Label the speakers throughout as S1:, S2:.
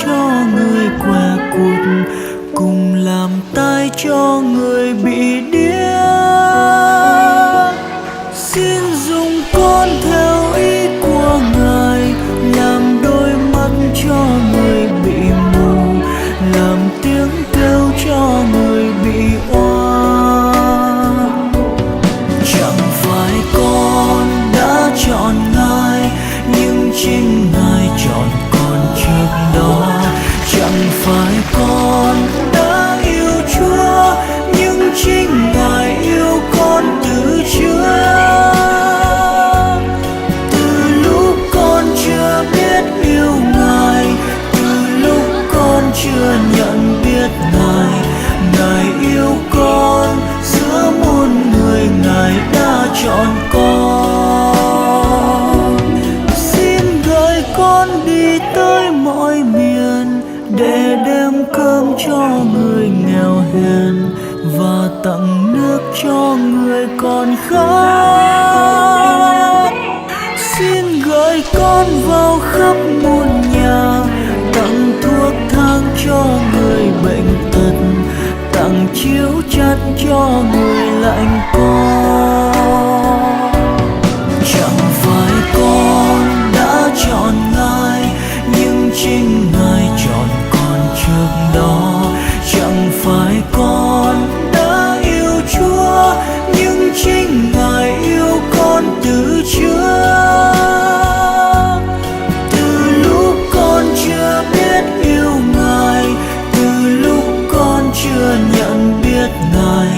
S1: cho người què quụt, cùng làm tai cho người bị điếc. Xin dùng con theo ý của Ngài, làm đôi mắt cho người bị mù, làm tiếng kêu cho người bị oan. Chẳng phải con đã chọn Ngài, nhưng chính Ngài chọn con trước đó. Chẳng phải con đã yêu Chúa, nhưng chính Ngài yêu con từ trước. Từ lúc con chưa biết yêu Ngài, từ lúc con chưa nhận biết Ngài, Ngài yêu con giữa muôn người, Ngài đã chọn con. Xin gửi con đi tới mọi miền để đem cơm cho người nghèo hèn và tặng nước cho người còn khát. Xin gửi con vào khắp muôn nhà, tặng thuốc thang cho người bệnh tật, tặng chiếu chăn cho người lạnh co. Chẳng phải con đã chọn Ngài, nhưng chính Ngài chọn con trước đó. Chẳng phải con đã yêu Chúa, nhưng chính Ngài yêu con từ trước. Từ lúc con chưa biết yêu Ngài, từ lúc con chưa nhận biết Ngài,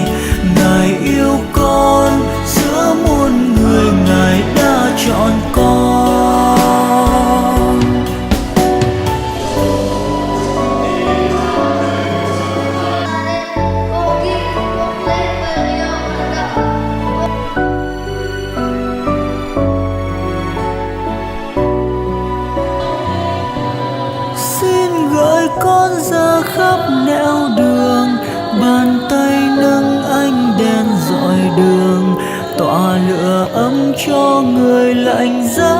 S1: Ngài yêu con giữa muôn người, Ngài đã chọn con. Xin gửi con ra khắp nẻo đường, bàn tay nâng ánh đèn dọi đường, tỏa lửa ấm cho người lạnh giá.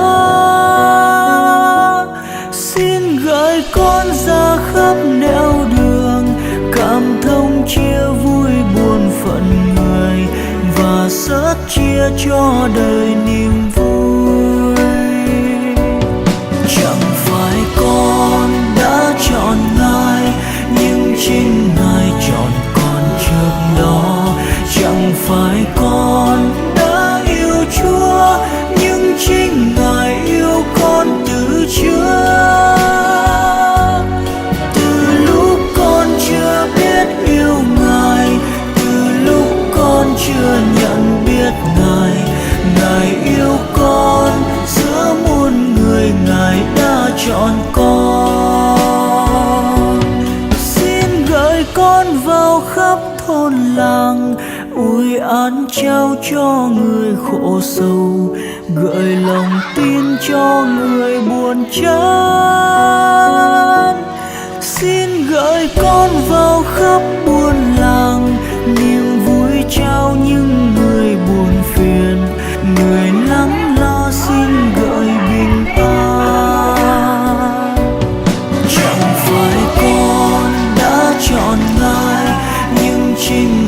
S1: Xin gửi con ra khắp nẻo đường, cảm thông chia vui buồn phận người, và sớt chia cho đời niềm vui. Chẳng phải con đã chọn Ngài, nhưng chính Ngài chọn con trước đó. Chẳng phải con đã yêu Chúa, nhưng chính Ngài yêu con từ trước. Từ lúc con chưa biết yêu Ngài, từ lúc con chưa nhận biết Ngài, Ngài yêu con giữa muôn người, Ngài đã chọn con. Xin gửi con vào khắp thôn làng, ủi án trao cho người khổ sầu, gợi lòng tin cho người buồn chán. Xin gửi con vào khắp buôn làng, niềm vui trao những người buồn phiền, người lắng lo xin gợi bình an. Chẳng phải con đã chọn Ngài, nhưng chính